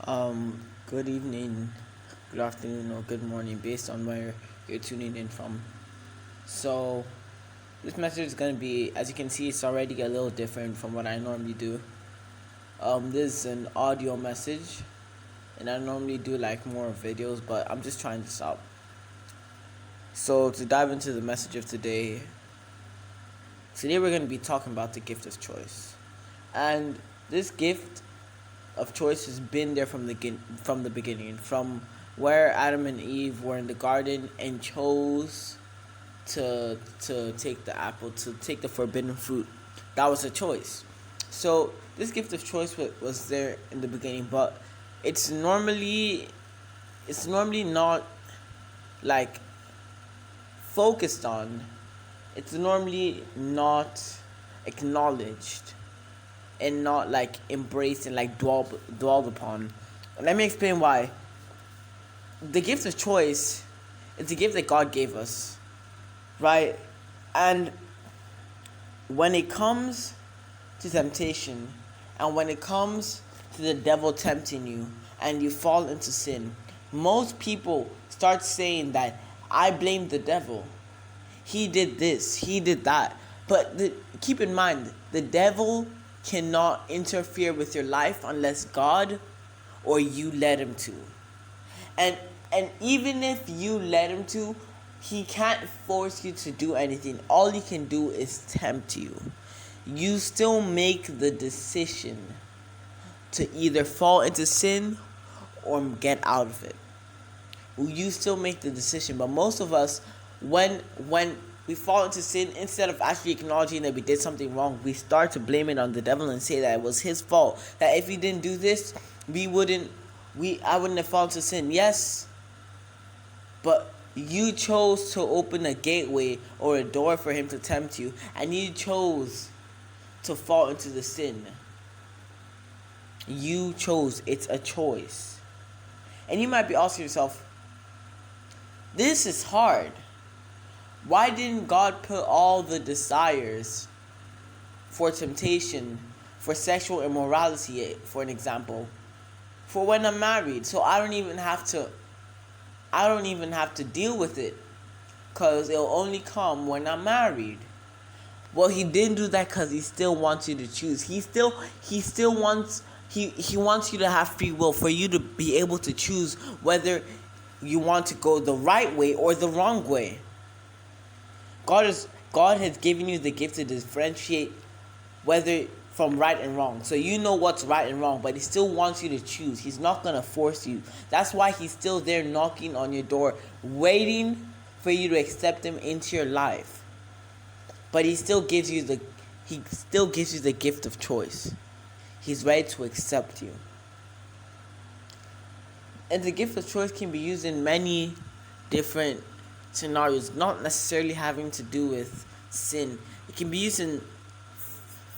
Good evening, good afternoon, or good morning, based on where you're tuning in from. So, this message is going to be, as you can see, it's already a little different from what I normally do. This is an audio message, and I normally do like more videos, but I'm just trying this out. So, to dive into the message of today, we're going to be talking about the gift of choice. And this gift of choice has been there from the beginning, from where Adam and Eve were in the garden and chose to take the apple, to take the forbidden fruit. That was a choice. So this gift of choice was there in the beginning, but it's normally not like focused on. It's normally not acknowledged and not like embraced and like dwelled upon. Let me explain why. The gift of choice is the gift that God gave us, right? And when it comes to temptation, and when it comes to the devil tempting you and you fall into sin, most people start saying that I blame the devil. He did this, he did that. But keep in mind, the devil cannot interfere with your life unless God or you let him to. And even if you let him to, he can't force you to do anything. All he can do is tempt you. You still make the decision to either fall into sin or get out of it. You still make the decision. But most of us, when we fall into sin, instead of actually acknowledging that we did something wrong, we start to blame it on the devil and say that it was his fault. That if he didn't do this, I wouldn't have fallen to sin. Yes, but you chose to open a gateway or a door for him to tempt you, and you chose to fall into the sin. You chose. It's a choice. And you might be asking yourself, this is hard. Why didn't God put all the desires for temptation, for sexual immorality, for an example, for when I'm married, so I don't even have to deal with it, because it'll only come when I'm married? Well, he didn't do that because he still wants you to choose. He still wants he wants you to have free will, for you to be able to choose whether you want to go the right way or the wrong way. God has given you the gift to differentiate whether from right and wrong. So you know what's right and wrong, but he still wants you to choose. He's not going to force you. That's why he's still there knocking on your door, waiting for you to accept him into your life. But he still gives you the gift of choice. He's ready to accept you. And the gift of choice can be used in many different scenarios, not necessarily having to do with sin. It can be used in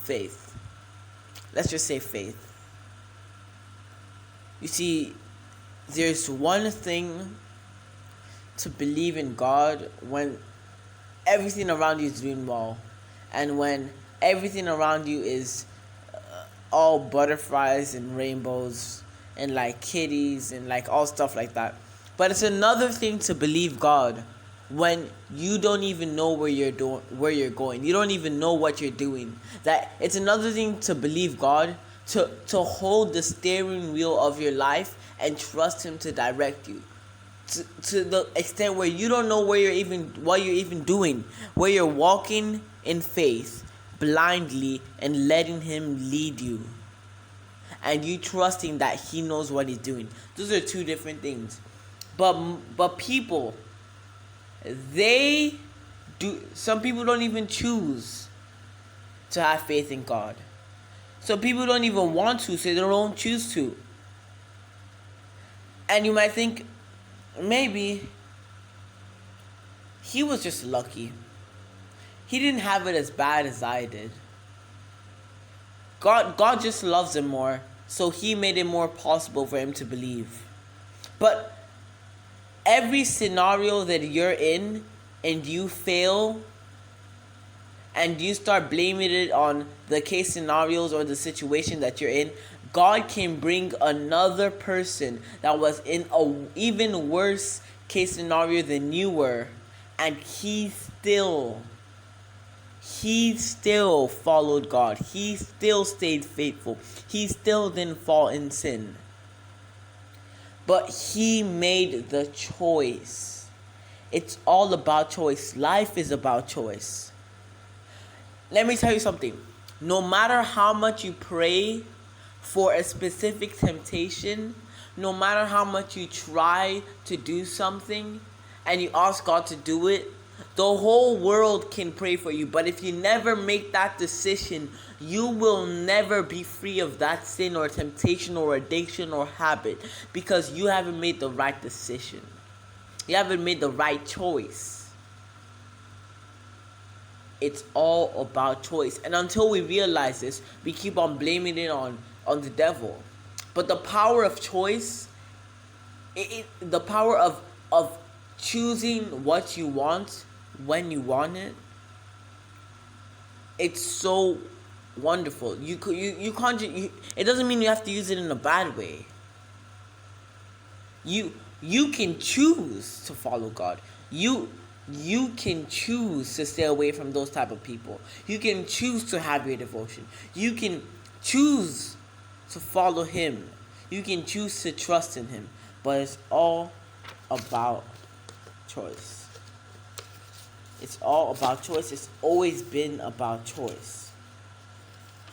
faith. Let's just say faith. You see, there's one thing to believe in God when everything around you is doing well, and when everything around you is all butterflies and rainbows and like kitties and like all stuff like that. But it's another thing to believe God when you don't even know where you're going. You don't even know what you're doing. That it's another thing to believe God, to hold the steering wheel of your life and trust him to direct you. To the extent where you don't know what you're even doing, where you're walking in faith blindly and letting him lead you, and you trusting that he knows what he's doing. Those are two different things. But people, some people don't even choose to have faith in God. Some people don't even want to, so they don't choose to. And you might think, maybe he was just lucky. He didn't have it as bad as I did. God just loves him more, so he made it more possible for him to believe. But every scenario that you're in and you fail and you start blaming it on the case scenarios or the situation that you're in, God can bring another person that was in a even worse case scenario than you were, and he still followed God. He still stayed faithful. He still didn't fall in sin. But he made the choice. It's all about choice. Life is about choice. Let me tell you something. No matter how much you pray for a specific temptation, no matter how much you try to do something and you ask God to do it, the whole world can pray for you. But if you never make that decision, you will never be free of that sin or temptation or addiction or habit, because you haven't made the right decision. You haven't made the right choice. It's all about choice. And until we realize this, we keep on blaming it on the devil. But the power of choice, the power of choosing what you want when you want it, it's so wonderful. You can't. It doesn't mean you have to use it in a bad way. You can choose to follow God. You can choose to stay away from those type of people. You can choose to have your devotion. You can choose to follow Him. You can choose to trust in Him. But it's all about choice. It's all about choice. It's always been about choice.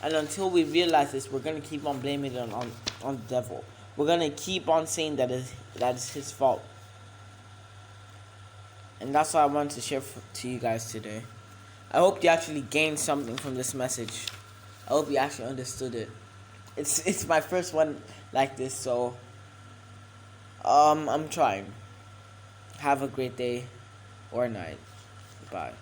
And until we realize this, we're going to keep on blaming it on the devil. We're going to keep on saying that is his fault. And that's what I wanted to share to you guys today. I hope you actually gained something from this message. I hope you actually understood it. It's my first one like this, so I'm trying. Have a great day or night. Bye.